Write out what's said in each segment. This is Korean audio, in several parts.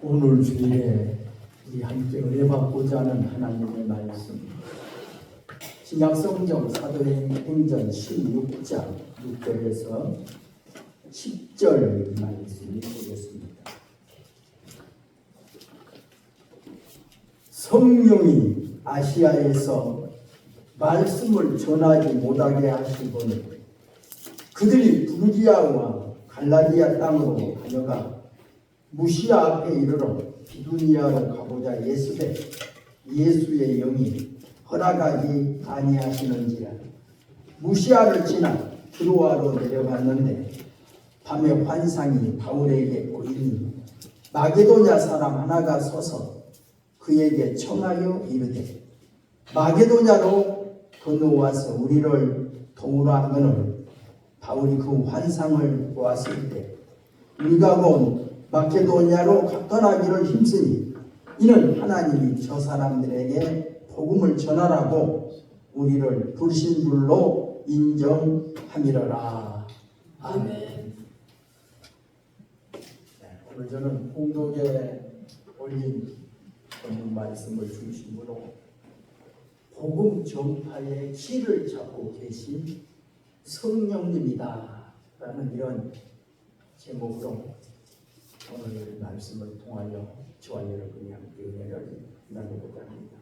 오늘 주일에 우리 함께 은혜받고자 하는 하나님의 말씀, 신약성경 사도행전 16장 6절에서 10절 말씀을 보겠습니다. 성령이 아시아에서 말씀을 전하지 못하게 하시고는 그들이 부르기아와 갈라디아 땅으로 다녀가 무시아 앞에 이르러 비두니아로 가보자 예수의 영이 허락하지 아니하시는지라. 무시아를 지나 트로아로 내려갔는데 밤에 환상이 바울에게 보이니 마게도냐 사람 하나가 서서 그에게 청하여 이르되 마게도냐로 건너와서 우리를 도우라 하거늘 바울이 그 환상을 보았을 때 우리가 본 마게도냐로 떠나기를 힘쓰니 이는 하나님이 저 사람들에게 복음을 전하라고 우리를 부르신 줄로 인정함이러라. 아멘. 오늘 저는 공독에 올린 본문 말씀을 중심으로 복음 전파의 키를 잡고 계신 성령님이다 라는 이런 제목으로 오늘 말씀을 통하여 저와 여러분이 함께 은혜를 나누고자 합니다.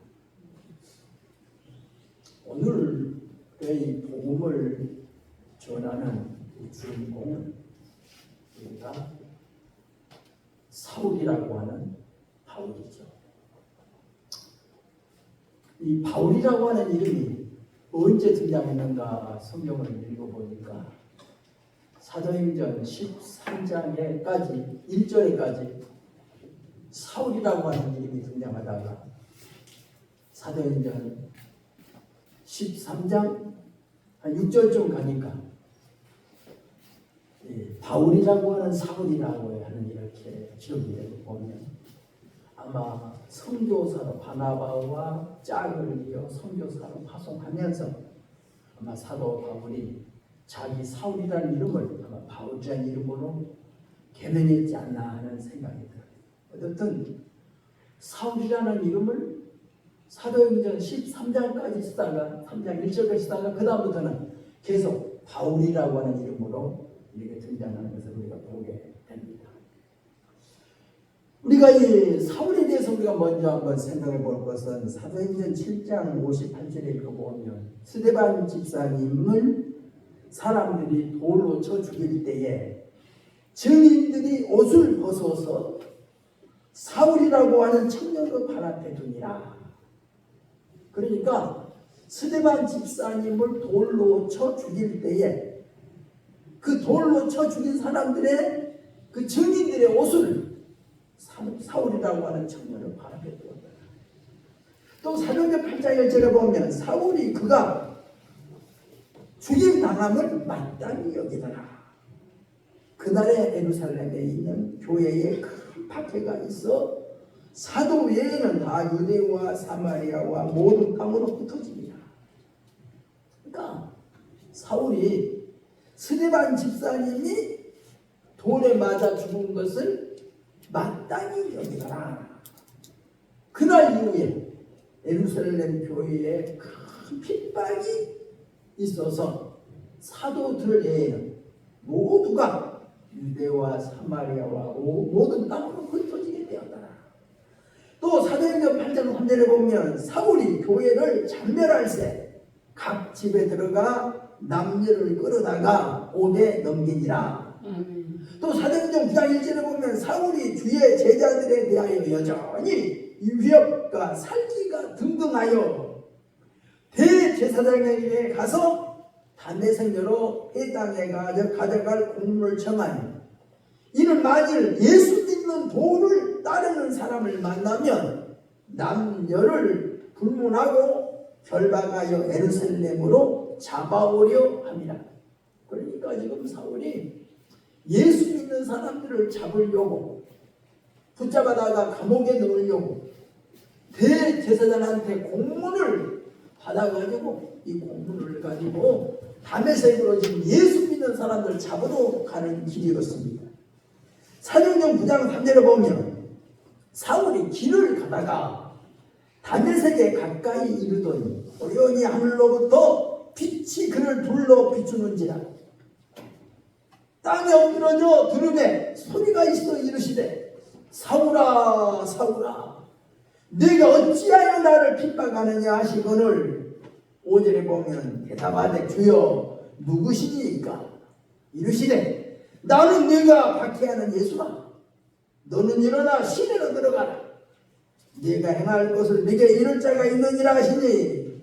오늘의 이 복음을 전하는 주인공은 우리가 사울이라고 하는 바울이죠. 이 바울이라고 하는 이름이 언제 등장했는가 성경을 읽어보니까 사도행전 13장에까지 1절에까지 사울이라고 하는 이름이 등장하다가 사도행전 13장 한 6절쯤 가니까 바울이라고 하는 사울이라고 하는 이렇게 기록이 되고 보면 아마 선교사로 바나바와 짝을 이어 선교사로 파송하면서 아마 사도 바울이 자기 사울이라는 이름을 아마 바울이라는 이름으로 개명했지 않나 하는 생각이 들어요. 어쨌든 사울이라는 이름을 사도행전 13장까지 쓰다가 3장 1절까지 쓰다가 그 다음부터는 계속 바울이라고 하는 이름으로 이렇게 등장하는 것을 우리가 보게 됩니다. 우리가 이 사울에 대해서 우리가 먼저 한번 생각해 볼 것은 사도행전 7장 58절에 읽어보면 스데반 집사님을 사람들이 돌로 쳐 죽일 때에 증인들이 옷을 벗어서 사울이라고 하는 청년의 발 앞에 두니라. 그러니까 스데반 집사님을 돌로 쳐 죽일 때에 그 돌로 쳐 죽인 사람들의 그 증인들의 옷을 사울이라고 하는 청년을 발 앞에 두었다. 또 사도행전 8장 1절에 보면 사울이 그가 죽임 당함을 마땅히 여기더라. 그날에 예루살렘에 있는 교회에 큰 박해가 있어 사도 외에는 다 유대와 사마리아와 모든 땅으로 흩어집니다. 그러니까 사울이 스데반 집사님이 돌에 맞아 죽은 것을 마땅히 여기더라. 그날 이후에 예루살렘 교회에 큰 핍박이 있어서 사도들 외에는 모두가 유대와 사마리아와 모든 땅으로 흩어지게 되었더라. 또 사도행전 8장 3절에 보면 사울이 교회를 잔멸할세 각 집에 들어가 남녀를 끌어다가 옷에 넘기니라. 또 사도행전 9장 1절에 보면 사울이 주의 제자들에 대하여 여전히 위협과 살기가 등등하여 대제사장에게 가서 담에색녀로 해당에 가져갈 공문을 청하니 이는 만일 예수 믿는 도를 따르는 사람을 만나면 남녀를 불문하고 결박하여 예루살렘으로 잡아오려 합니다. 그러니까 지금 사울이 예수 믿는 사람들을 잡으려고 붙잡아다가 감옥에 넣으려고 대제사장한테 공문을 받아가지고 이 공문을 가지고 담에색으로 지금 예수 믿는 사람들 잡으러 가는 길이었습니다. 사도행전 9장 3절에 보면 사울이 길을 가다가 다메섹에 가까이 이르더니 우연히 하늘로부터 빛이 그를 둘러 비추는지라. 땅에 엎드러져 들음에 소리가 있어 이르시되 사울아 사울아 네가 어찌하여 나를 핍박하느냐 하시거늘 5절에 보면 대답하되 주여 누구시니까 이르시되 나는 네가 박해하는 예수라. 너는 일어나 시내로 들어가라. 네가 행할 것을 네게 이룰 자가 있느니라 하시니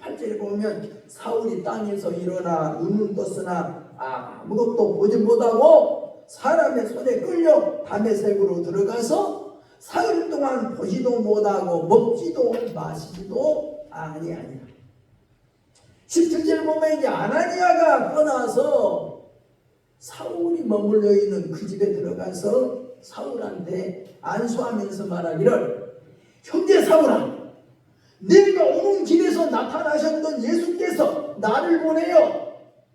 8절에 보면 사울이 땅에서 일어나 눈은 떴으나 아무것도 보지 못하고 사람의 손에 끌려 다메섹으로 들어가서 사흘 동안 보지도 못하고 먹지도 마시지도 아니하니라. 17절 보면 이제 아나니아가 떠나서 사울이 머물러 있는 그 집에 들어가서 사울한테 안수하면서 말하기를 형제 사울아 네가 오는 길에서 나타나셨던 예수께서 나를 보내어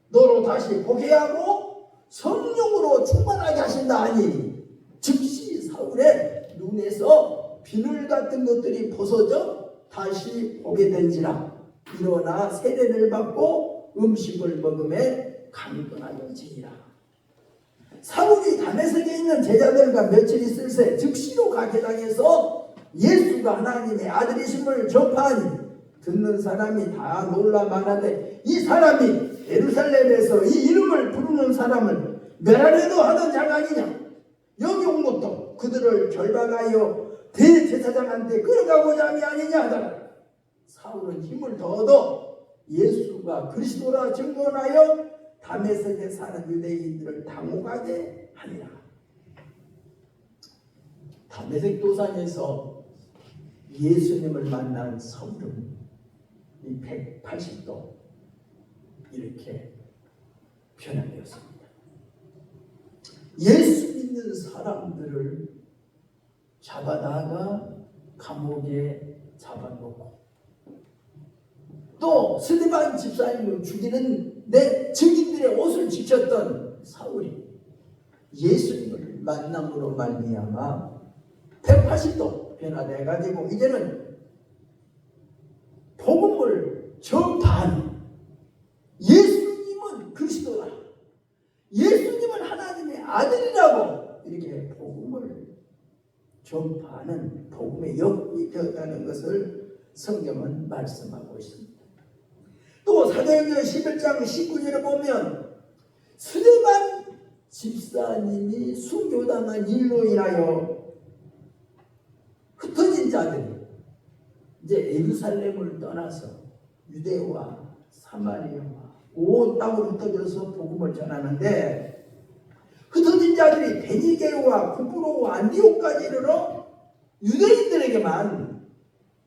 너로 다시 보게 하고 성령으로 충만하게 하신다 하니 즉시 사울의 눈에서 비늘 같은 것들이 벗어져 다시 보게 된지라. 일어나 세례를 받고 음식을 먹음에 강건하여지니라. 사울이 다메섹에 있는 제자들과 며칠 있을새 즉시로 가게당해서 예수가 하나님의 아들이심을 전파하니 듣는 사람이 다 놀라 말하되 이 사람이 예루살렘에서 이 이름을 부르는 사람을 멸하려도 하던 자가 아니냐. 여기 온 것도 그들을 결박하여 대제사장한테 끌어가고자 함이 아니냐 하더라. 사울은 힘을 더 얻어 예수가 그리스도라 증언하여 다메섹에 사는 유대인들을 당혹하게 하니라. 다메섹 도상에서 예수님을 만난 사울은 이 180도 이렇게 변화되었습니다. 예수 믿는 사람들을 잡아다가 감옥에 잡아놓고 또 스데반 집사님을 죽이는 내 증인들의 옷을 지켰던 사울이 예수님을 만남으로 말미암아 180도 변화돼가지고 이제는 복음을 전파하는 예수님은 그리스도라, 예수님은 하나님의 아들이라고 이렇게 복음을 전파하는 복음의 역이 되었다는 것을 성경은 말씀하고 있습니다. 또 사도행전 11장 19절에 보면 스데반 집사님이 순교당한 일로 인하여 흩어진 자들이 이제 예루살렘을 떠나서 유대와 사마리아와 온 땅으로 흩어져서 복음을 전하는데 흩어진 자들이 베니게와 구브로와 안디옥까지 이르러 유대인들에게만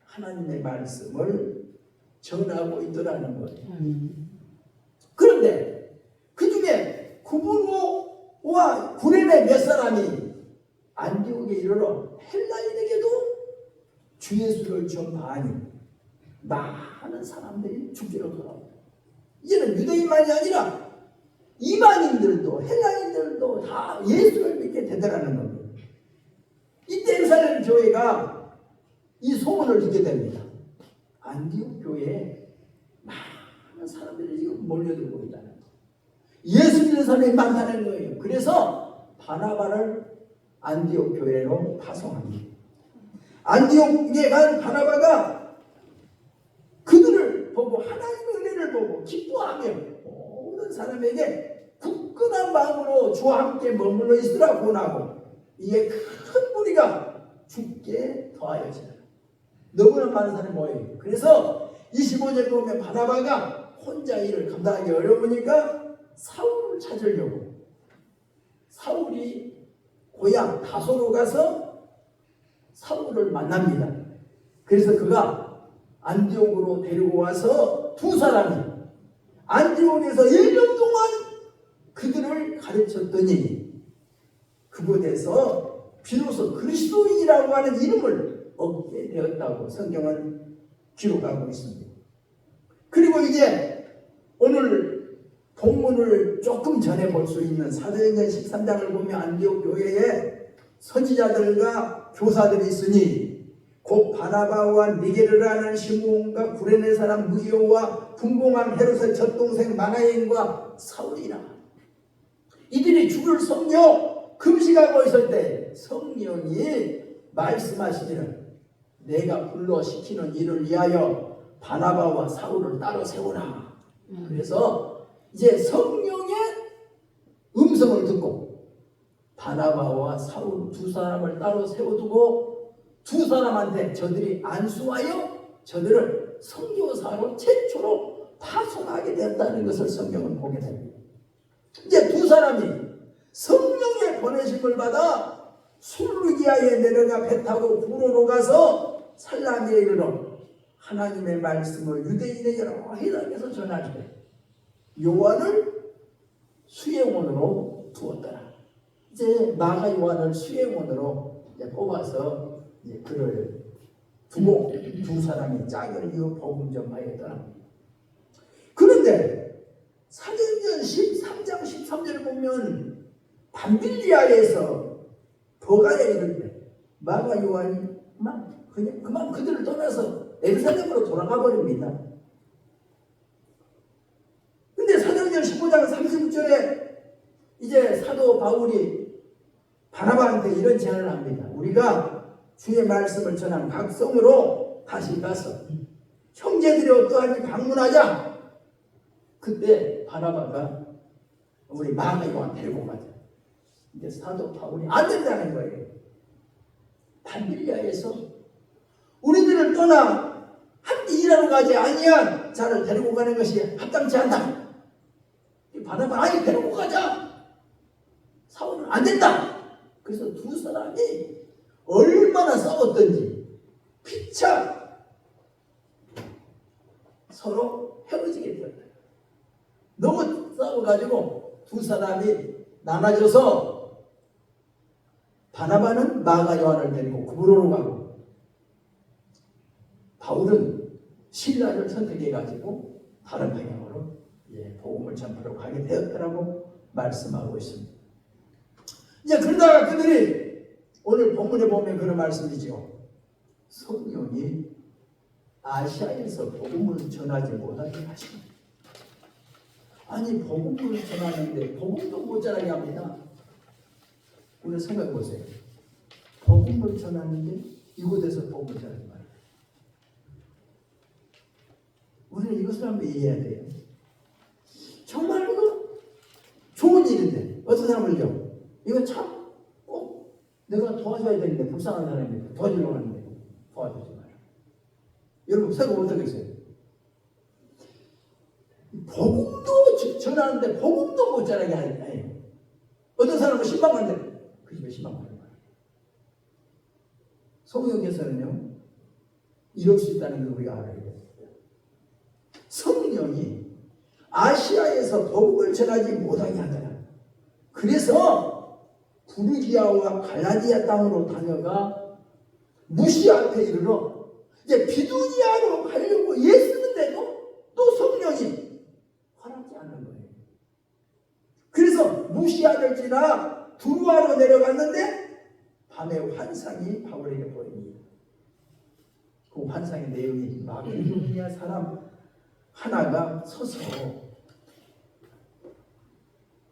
하나님의 말씀을 전하고 있더라는 거예요. 그런데 그 중에 구브로와 구레네 몇 사람이 안디옥에 이르러 헬라인에게도 주 예수를 전파하니 많은 사람들이 주께로 돌아옵니다. 이제는 유대인만이 아니라 이방인들도 헬라인들도 다 예수를 믿게 되더라는 겁니다. 이때 예루살렘 교회가 이 소문을 듣게 됩니다. 안디옥 교회에 많은 사람들이 지금 몰려들고 있다는 거예요. 예수 믿는 사람이 많다는 거예요. 그래서 바나바를 안디옥 교회로 파송합니다. 안디옥에 간 바나바가 그들을 보고 하나님의 은혜를 보고 기뻐하며 모든 사람에게 굳건한 마음으로 주와 함께 머물러 있으라 권하고 이에 큰 무리가 죽게 더하여지라. 너무나 많은 사람이 모여요. 그래서 25절 보면 바나바가 혼자 일을 감당하기 어려우니까 사울을 찾으려고 사울이 고향 다소로 가서 사울을 만납니다. 그래서 그가 안디옥으로 데리고 와서 두 사람이 안디옥에서 1년 동안 그들을 가르쳤더니 그곳에서 비로소 그리스도인이라고 하는 이름을 얻게 되었다고 성경은 기록하고 있습니다. 그리고 이제 오늘 본문을 조금 전해 볼 수 있는 사도행전 13장을 보면 안디옥 교회에 선지자들과 교사들이 있으니 곧 바나바와 니게르라는 시므온과 구레네 사람 무기오와 분봉한 헤롯의 젖동생 마나엔과 사울이라. 이들이 주를 섬겨 금식하고 있을 때 성령이 말씀하시기를 내가 불러 시키는 일을 위하여 바나바와 사울을 따로 세우라. 그래서 이제 성령의 음성을 듣고 바나바와 사울 두 사람을 따로 세워두고 두 사람한테 저들이 안수하여 저들을 선교사로 최초로 파송하게 됐다는 것을 성경은 보게 됩니다. 이제 두 사람이 성령의 보내심을 받아 술루기아에 내려가 배 타고 구로로 가서 살라미에 이르러 하나님의 말씀을 유대인의 여러 해당에서 전할 때 요한을 수행원으로 두었더라. 이제 마가 요한을 수행원으로 뽑아서 그를 두고 두 사람이 짝을 이어 복음 전파했더라. 그런데 사도행전 13장 13절을 보면 밤빌리아에서 버가에 이를 때 마가 요한이 그만 그들을 떠나서 예루살렘으로 돌아가 버립니다. 근데 사도행전 15장 30절에 이제 사도 바울이 바나바한테 이런 제안을 합니다. 우리가 주의 말씀을 전한 각 성으로 다시 가서 형제들이 어떠한지 방문하자. 그때 바나바가 우리 마가 요한 데리고 가자. 근데 사도 바울이 안 된다는 거예요. 밤빌리아에서 우리들을 떠나 함께 일하러 가지 아니한 자를 데리고 가는 것이 합당치 않다. 바나바 아니 데리고 가자. 사울은 안 된다. 그래서 두 사람이 얼마나 싸웠던지 피차 서로 헤어지게 되었다. 너무 싸워가지고 두 사람이 나눠져서 바나바는 마가 요한을 데리고 구로로 가고 바울은 신라를 선택해가지고 다른 방향으로 복음을 전파로 가게 되었다라고 말씀하고 있습니다. 이제 그러다가 그들이 오늘 본문에 보면 그런 말씀이죠. 성령이 아시아에서 복음을 전하지 못하게 하십니다. 아니 복음을 전하는데 복음도 못 전하게 합니다. 오늘 생각해 보세요. 복음을 전하는데 이곳에서 복음을 전하지 말아요. 우리는 이것을 한번 이해해야 돼요. 정말 이거 좋은 일인데 어떤 사람을요. 이거 참 꼭 내가 도와줘야 되는데 불쌍한 사람인데 도와주려고 하는데 도와주지 마라. 여러분 생각 어떻겠어요? 복음도 전하는데 복음도 못 전하게 하니까 어떤 사람은 신방하는데 그 집에 신방하는 거야. 성령께서는요 이럴 수 있다는 걸 우리가 알아야 돼요. 성령이 아시아에서 복음을 전하지 못하게 하더라. 그래서 부르기아와 갈라디아 땅으로 다녀가 무시아 앞에 이르러 이제 비두니아로 가려고 애쓰는데도 또 성령이 허락지 않는 거예요. 그래서 무시아를 지나 두루아로 내려갔는데 밤에 환상이 바울에게 보입니다. 그 환상의 내용이 마게도니아 사람 하나가 서서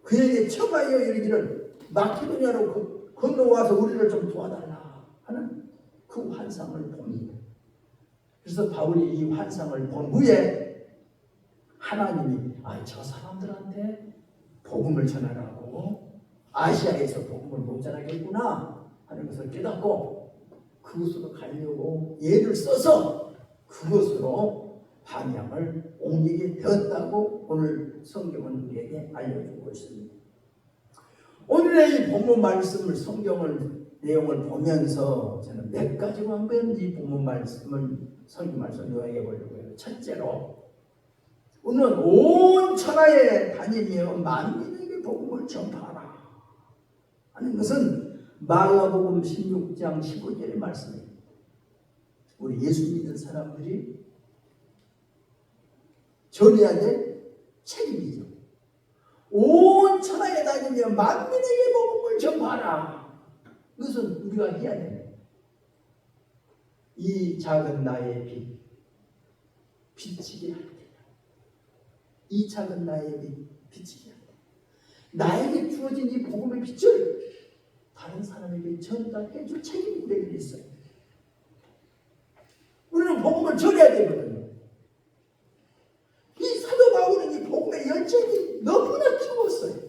그에게 청하여 이르기를 마케도니아로 건너와서 우리를 좀 도와달라 하는 그 환상을 봅니다. 그래서 바울이 이 환상을 본 후에 하나님이 저 사람들한테 복음을 전하라고 아시아에서 복음을 못 전하겠구나 하는 것을 깨닫고 그곳으로 가려고 예를 써서 그곳으로 방향을 옮기게 되었다고 오늘 성경은 우리에게 알려주고 있습니다. 오늘의 이 본문 말씀을 성경을 내용을 보면서 저는 몇 가지로 한번 이 본문 말씀을 성경 말씀을 요약해 보려고 해요. 첫째로 우리는 온 천하에 다니며 만민에게 복음을 전파하라 하는 것은 마가복음 16장 15절의 말씀입니다. 우리 예수 믿는 사람들이 전해야 될 책임이죠. 온 천하에 다니며 만민에게 복음을 전파하라. 그것은 우리가 해야 됩니다. 이 작은 나의 빛, 비치게 할 때야. 이 작은 나의 빛, 비치게 할 때. 나에게 주어진 이 복음의 빛을 다른 사람에게 전달해 줄 책임이 우리에게 있어요. 우리는 복음을 전해야 되거든요. 이 사도 바울은 이 복음의 열정이 너무나 키웠어요.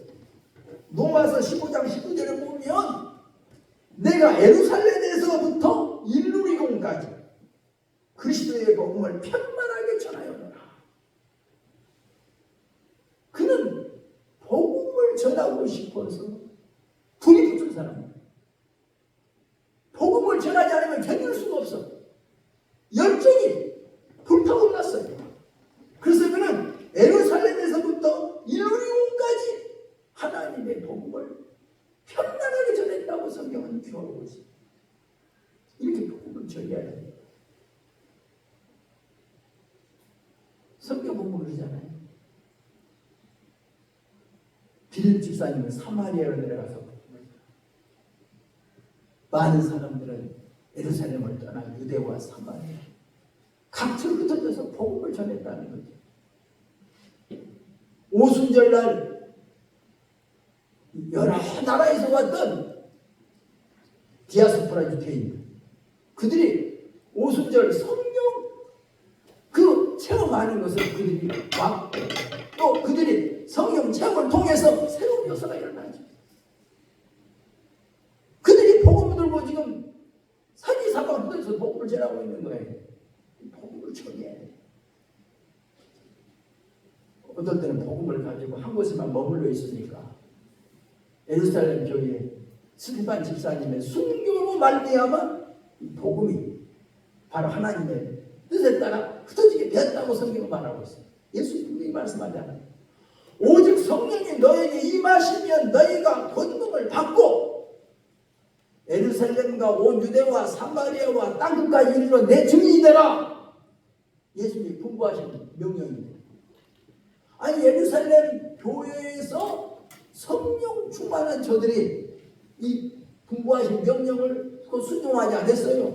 로마서 15장 19절에 보면 내가 예루살렘에서부터 일루리공까지 그리스도의 복음을 편만하게 전하였노라. 그는 복음을 전하고 싶어서 불이 붙은 사람이에요. 복음을 전하지 않으면 견딜 수가 없어. 열정이 불타올랐어요. 그래서 그는 예루살렘에서부터 일루리온까지 하나님의 복음을 편안하게 전했다고 성경은 기록하고 있습니다. 이렇게 복음을 전해야 됩니다. 성경 공부를 하잖아요. 빌립 집사님은 사마리아로 내려가서 많은 사람들은 예루살렘을 떠나 유대와 사마리아 각처로 흩어져서 복음을 전했다는 거죠. 오순절날 여러 나라에서 왔던 디아스포라 유태인 그들이 오순절 성령 그 체험하는 것을 그들이 왔고 또 그들이 성령 체험을 통해서 새로운 역사가 일어나죠. 그들이 복음을 들고 지금 산지사방 흩어져서 복음을 전하고 있는 거예요. 복음을 전해야 돼. 어떨 때는 복음을 가지고 한 곳에만 머물러 있으니까 예루살렘 교회 스테반 집사님의 순교로 말미암아 이 복음이 바로 하나님의 뜻에 따라 흩어지게 되었다고 성경은 말하고 있어요. 예수 분명히 말씀하잖아요. 오직 성령이 너에게 임하시면 너희가 권능을 받고 예루살렘과 온 유대와 사마리아와 땅끝까지 이르러 내 증인이 되라. 예수님이 분부하신 명령입니다. 아니 예루살렘 교회에서 성령 충만한 저들이 이 분부하신 명령을 순종하지 않았어요.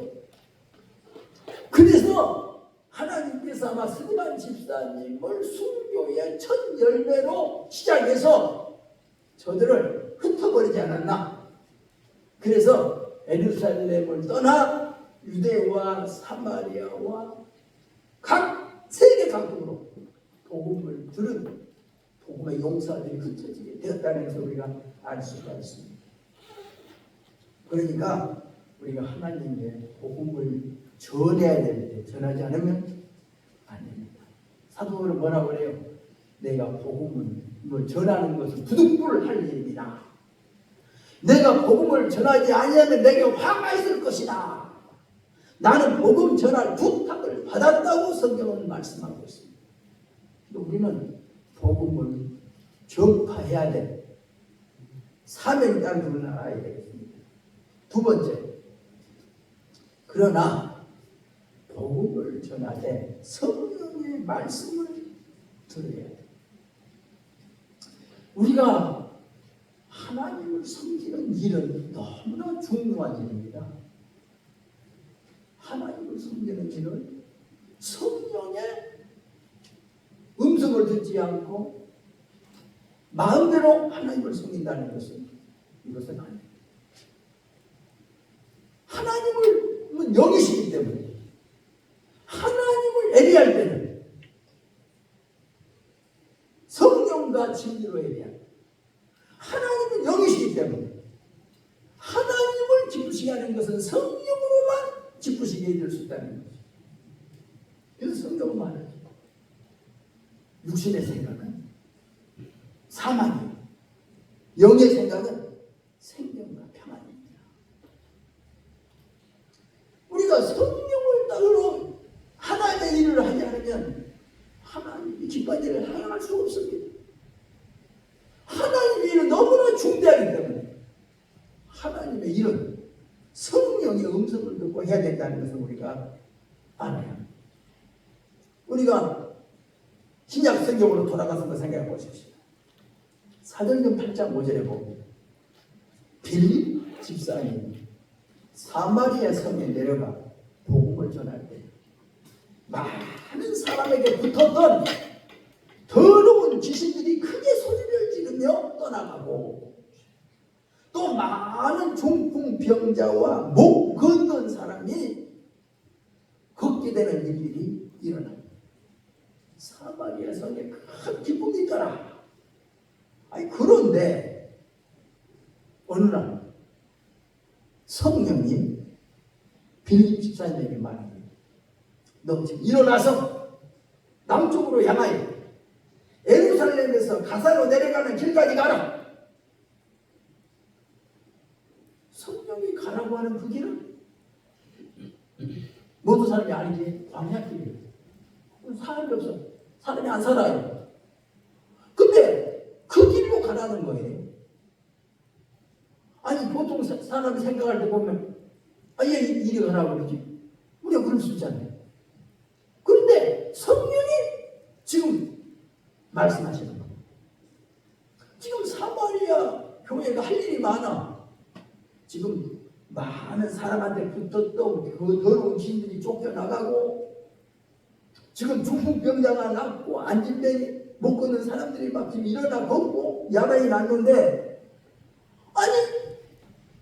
그래서 하나님께서 아마 스데반 집사님을 순교의 첫 열매로 시작해서 저들을 흩어버리지 않았나. 그래서 예루살렘을 떠나 유대와 사마리아와 각 세계 각국으로 복음을 들은 복음의 용사들이 흩어지게 되었다는 것을 우리가 알 수가 있습니다. 그러니까 우리가 하나님의 복음을 전해야 될 때 전하지 않으면 안 됩니다. 사도 바울은 뭐라고 그래요? 내가 복음을 전하는 것은 부득불 할 일이다. 내가 복음을 전하지 아니하면 내게 화가 있을 것이다. 나는 복음 전할 부탁을 받았다고 성경은 말씀하고 있습니다. 우리는 복음을 전파해야 돼. 사명이 따른 줄을 알아야 되겠습니다. 두 번째, 그러나 복음을 전하되 성령의 말씀을 들어야 돼. 우리가 하나님을 섬기는 일은 너무나 중요한 일입니다. 하나님을 섬기는 일은 성령의 음성을 듣지 않고 마음대로 하나님을 섬긴다는 것은 이것은 아닙니다. 하나님은 영이시기 때문에 하나님을 예배할 때는 성령과 진리로 예배합니다. 하나님은 영이시기 때문에 하나님을 기쁘시게 하는 것은 성령으로만 기쁘시게 될 수 있다는 거죠. 그래서 성경은 말하죠. 육신의 생각은 사망이요, 영의 생각은 생명과 평안입니다. 우리가 성령을 따로 하나님의 일을 하지 않으면 하나님이 기뻐하는 일을 행할 수가 없습니다. 하나님의 일은 너무나 중대하기 때문에 하나님의 일은 성령의 음성을 듣고 해야 된다는 것을 우리가 알아야 합니다. 우리가 신약 성경으로 돌아가서 한번 생각해 보십시오. 사도행전 8장 5절에 보면 빌립 집사님 사마리아 성에 내려가 복음을 전할 때 많은 사람에게 붙었던 더러운 귀신들이 크게 소리를 지르며 떠나가고 또 많은 중풍병자와 목 걷는 사람이 걷게 되는 일들이 일어납니다. 사마리아 성에 큰 기쁨이 있더라. 그런데 어느 날 성령이 빌립 집사님에게 말합니다. 너 지금 일어나서 남쪽으로 향하여 예루살렘에서 가사로 내려가는 길까지 가라. 성령이 가라고 하는 그 길은 모든 사람이 아니지 광야길이에요. 사람이 없어. 사람이 안 살아요. 근데 그 길로 가라는 거예요. 아니 보통 사람이 생각할 때 보면 얘 이리 가라고 그러지. 우리가 그럴 수 있잖아요. 그런데 성령이 지금 말씀하시는 거예요. 지금 사마리아 교회가 할 일이 많아. 지금 많은 사람한테 붙었던 그 더러운 귀신들이 쫓겨나가고 지금 중풍병자가 낫고 안진뱅이 못 걷는 사람들이 막 지금 일어나 걷고 야단이 났는데 아니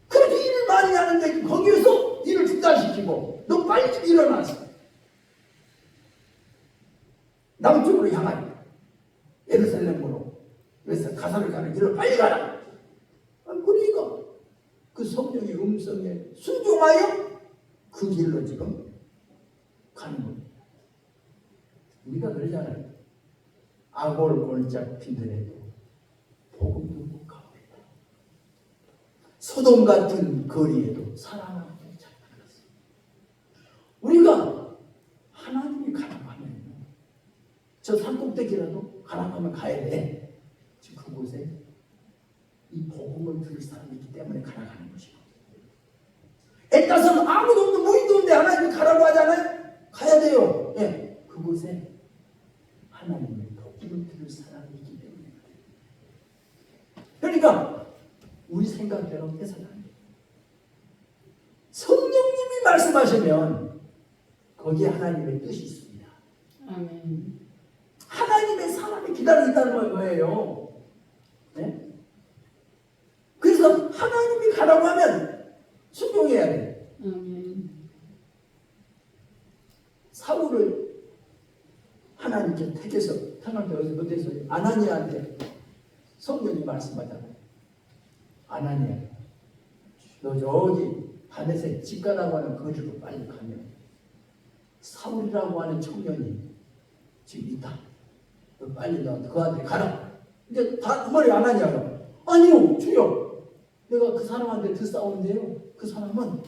그렇게 일을 많이 하는데 거기에서 일을 중단시키고 너 빨리 좀 일어나서 남쪽으로 향하여 예루살렘으로 그래서 가사를 가는 길을 빨리 가라. 그러니까 그 성령의 음성에 순종하여 그 길로 지금 가는 겁니다. 우리가 그러잖아요. 아골골짝 핀들에도 복음 듣고 갑니다. 소돔 같은 거리에도 사랑하고 찾아갔어요. 우리가 하나님이 가라고 하면 저 산꼭대기라도 가라고 하면 가야 돼. 지금 그곳에 이 복음을 들을 사람이 있기 때문에 가라가는 것이고 애따서는 아무도 없는 무인도 없는데 하나님이 가라고 하잖아요. 가야 돼요. 예, 그곳에 하나님의 복음을 들을 사람이 있기 때문에 그러니까 우리 생각대로 해서는 안 돼요. 성령님이 말씀하시면 거기에 하나님의 뜻이 있습니다. 아멘. 하나님의 사람이 기다리고 있다는 거예요. 네? 그래서 하나님이 가라고 하면 순종해야 돼요. 사울을 하나님께 택해서 태어날 때 어디서 아나니아한테 성령이 말씀하잖아요. 아나니아 너 저기 다메섹 직가라고 하는 거리로 빨리 가면 사울이라고 하는 청년이 지금 있다. 너 빨리 너 그한테 가라. 이제 다 그 말이 아나니아가 아니요 주여 내가 그 사람한테 싸우는데요. 그 사람은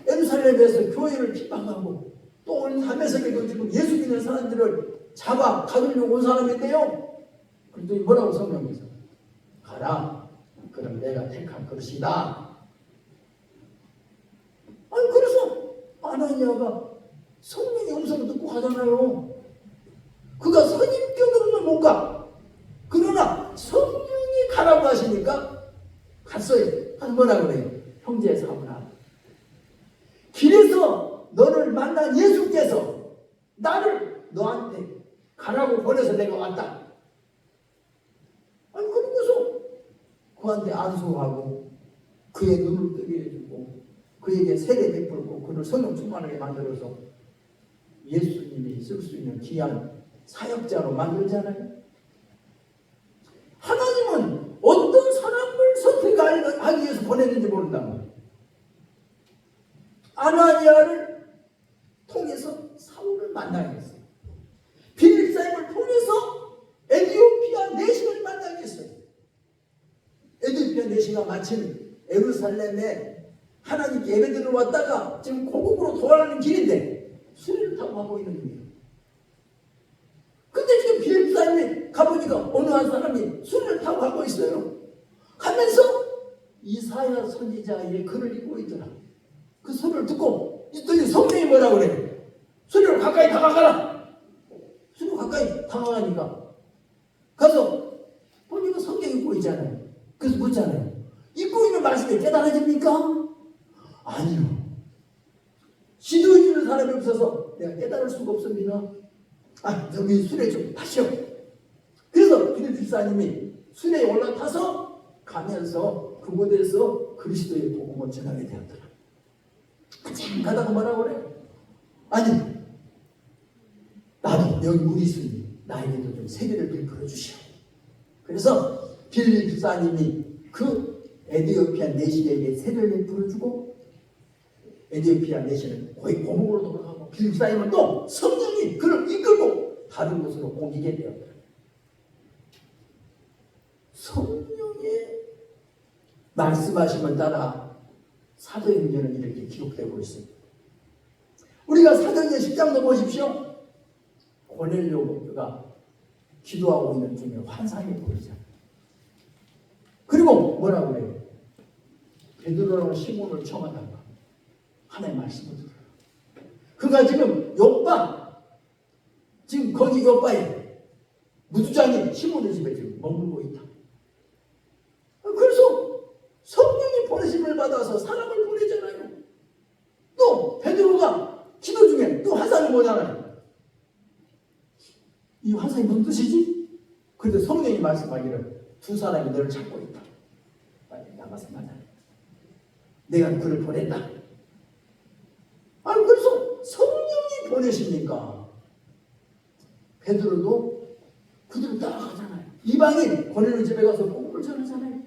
예루살렘에서 교회를 핍박하고 또 오늘 다메섹에도 지금 예수 믿는 사람들을 잡아 가두려고 온 사람인데요. 그랬더니 뭐라고 성령께서 가라. 그럼 내가 택한 것이다. 아니 그래서 아나니아가 성령의 음성을 듣고 가잖아요. 그가 선임견으로는 못 가. 그러나 성령이 가라고 하시니까 갔어요. 가서 뭐라 그래요? 형제 사무라. 길에서 너를 만난 예수께서 나를 너한테 가라고 보내서 내가 왔다. 아니 그러면서 그한테 안수하고 그의 눈을 뜨게 해주고 그에게 세례 베풀고 그를 성령 충만하게 만들어서 예수님이 쓸 수 있는 귀한 사역자로 만들잖아요. 하나님은 어떤 사람을 선택하기 위해서 보냈는지 모른단 말이에요. 아나니아를 통해서 사울을 만나게 했어요. 빌립사임을 통해서 에디오피아 내시를 만나게 했어요. 에디오피아 내시가 마침 예루살렘에 하나님 예배드리러 왔다가 지금 고국으로 돌아가는 길인데 수레를 타고 가고 있는 중이에요. 근데 지금 빌립사임에 가보니까 어느 한 사람이 수레를 타고 가고 있어요. 가면서 이사야 선지자의 글을 읽고 있더라. 그 소리를 듣고 있더니 성령이 뭐라고 그래? 수레로 가까이 다가가라. 수레로 가까이 다가가니까 가서 보니까 성경 읽고 있잖아요. 그래서 묻잖아요. 읽고 있는 말씀이 깨달아집니까? 아니요. 지도해 주는 사람이 없어서 내가 깨달을 수가 없습니다. 여기 수레 좀 타시오. 그래서 빌립 집사님이 수레에 올라타서 가면서 그곳에서 그리스도의 복음을 전하게 되었더라. 한참 가다가 뭐라고 그래요? 아니, 나도 여기 물이 있으니 나에게도 좀 세례를 베풀어 주시오. 그래서 빌립 집사님이 그 에디오피아 내시에게 세례를 베풀어 주고, 에디오피아 내시는 거의 고목으로 돌아가고, 빌립 집사님은 또 성령이 그를 이끌고 다른 곳으로 옮기게 되었다. 성령의 말씀하심을 따라 사도행전은 이렇게 기록되고 있습니다. 우리가 사도행전 10장도 보십시오. 고넬료가 기도하고 있는 중에 환상이 보이죠. 그리고 뭐라고 그래요? 베드로랑 시몬을 청하다가 하나의 말씀을 들어요. 그가 지금 요빠, 지금 거기 요빠에 무두장이 시몬의 집에 지금 머물고 있다. 그래서 성령이 보내심을 받아서 사람을 보내잖아요. 또 베드로가 기도 중에 또 환상이 뭐잖아요. 이 환상이 무슨 뜻이지? 그런데 성령이 말씀하기를 두 사람이 너를 찾고 있다. 빨리 나가서 만나. 내가 그를 보냈다. 그래서 성령이 보내십니까? 베드로도 그들을 따라가잖아요. 이방인 고넬료 집에 가서 복음을 전하잖아요.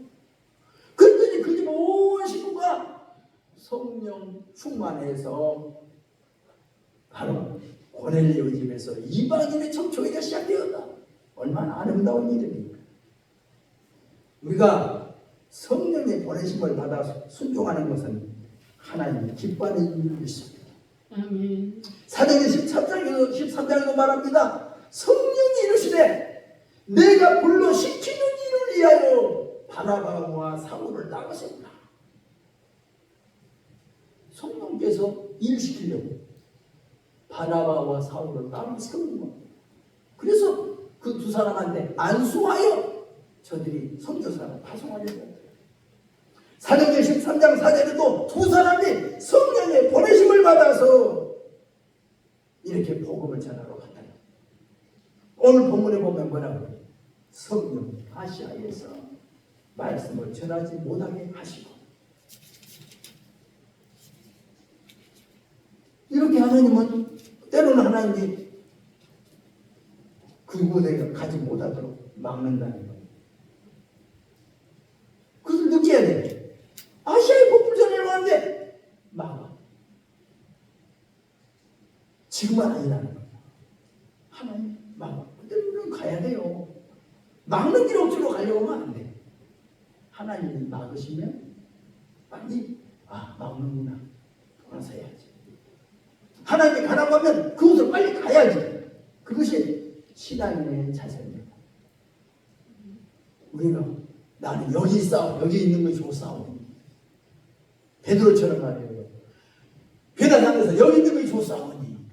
그랬더니 그 집 온 식구가 성령 충만해서 바로 고넬료 집에서 이방인의 청초기가 시작되었다. 얼마나 아름다운 일입니까? 우리가 성령의 보내심을 받아 순종하는 것은 하나님이 기뻐하는 일을 믿습니다. 아멘. 사도행전 13장에도 말합니다. 성령이 이르시되 내가 불러 시키는 일을 위하여 바나바와 사울을 나가세우라. 성령께서 일시키려고 바나바와 사울을 따로 세우는 겁니다. 그래서 그 두 사람한테 안수하여 저들이 선교사를 파송하려고. 사도행전 13장 4절에도 두 사람이 성령의 보내심을 받아서 이렇게 복음을 전하러 갔다. 오늘 본문에 보면 뭐라고 해요? 성령이 아시아에서 말씀을 전하지 못하게 하시고, 이렇게 하나님은 때로는 하나님이 그곳에 가지 못하도록 막는다는 거예요. 그것을 느껴야 돼요. 아시아에 복음을 전하려고 하는데 막아. 지금은 아니라는 거예요. 하나님 막아. 근데 우리는 가야 돼요. 막는 길 억지로 가려고 하면 안 돼. 하나님이 막으시면 빨리 막는구나. 돌아서 해야지. 하나님이 가라고 하면 그곳을 빨리 가야지. 그것이 신앙인의 자세입니다. 우리가 나는 여기 싸워, 여기 있는 것이 좋사오니. 베드로처럼 말이에요. 베다상에서 여기 있는 것이 좋사오니.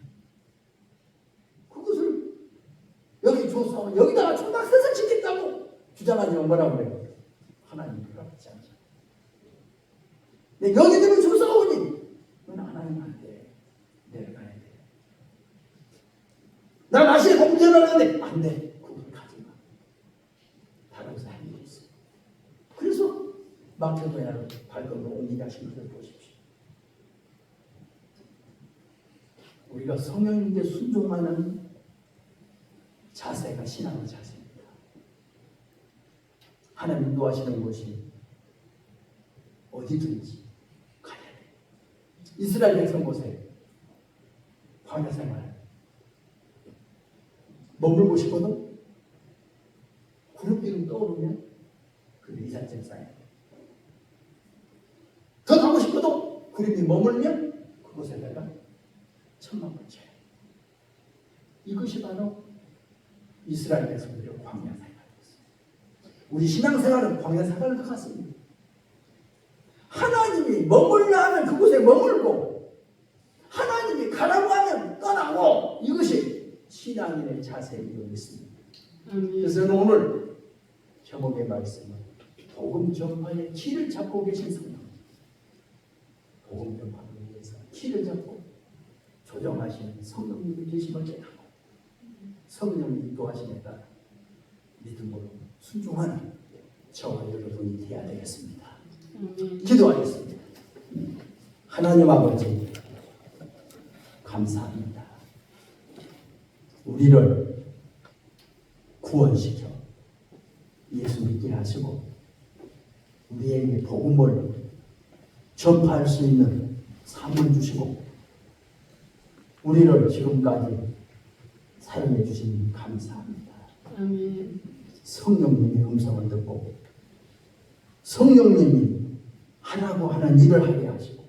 그것을 여기 좋사오니 여기다가 총각 세상 짓겠다고 주장하지만 뭐라고 그래요? 하나님 그렇지 않죠. 근데 여기 있는 것이 좋사오니 너는 하나님 안 돼. 내려가야 돼. 나 나시에 복음 전하는데 안 돼. 그걸 가지 마. 다른 곳에 할 일이 있어. 그래서 마케도냐로 발걸음을 옮기게 하신 것을 보십시오. 우리가 성령님께 순종하는 자세가 신앙의 자세입니다. 하나님 인도하시는 곳이 어디든지 가야 돼. 이스라엘 백성 보세요. 광야 생활 머물고 싶어도 구름기름 떠오르면 그 이산증 쌓여요. 더 가고 싶어도 구름이 머물면 그곳에다가 천막을 쳐요. 이것이 바로 이스라엘 백성들의 광야 생활이었어요. 우리 신앙생활은 광야 생활과 같습니다. 하나님이 머물라 하면 그곳에 머물고 하나님이 가라고 하면 떠나고, 이것이 신앙인의 자세이고 있습니다. 그래서 저는 오늘 제목의 말씀은 복음 전파의 길을 잡고 계신 성령, 복음 전파를 위해서 키를 잡고 조정하시는 성령님의 계심을 깨닫고 성령님 인도하심에 따라 믿음으로 순종하는 저와 여러분이 되어야 되겠습니다. 기도하겠습니다. 하나님 아버지 감사합니다. 우리를 구원시켜 예수 믿게 하시고 우리에게 복음을 전파할 수 있는 삶을 주시고 우리를 지금까지 사용해 주신 감사합니다. 아멘. 성령님의 음성을 듣고 성령님이 하라고 하는 일을 하게 하시고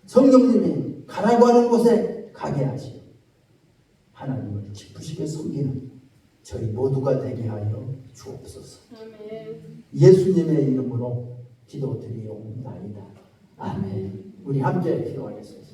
성령님이 가라고 하는 곳에 가게 하시고 하나님을 기쁘시게 섬기는 저희 모두가 되게 하여 주옵소서. 아멘. 예수님의 이름으로 기도드리옵나이다. 아멘. 우리 함께 기도하겠습니다.